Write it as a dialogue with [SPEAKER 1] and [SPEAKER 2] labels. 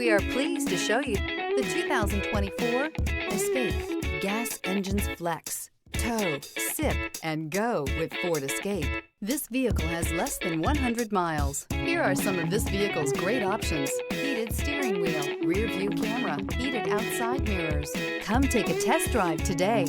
[SPEAKER 1] We are pleased to show you the 2024 Escape. Gas engines flex, tow, sip, and go with Ford Escape. This vehicle has less than 100 miles. Here are some of this vehicle's great options: heated steering wheel, rear view camera, heated outside mirrors. Come take a test drive today.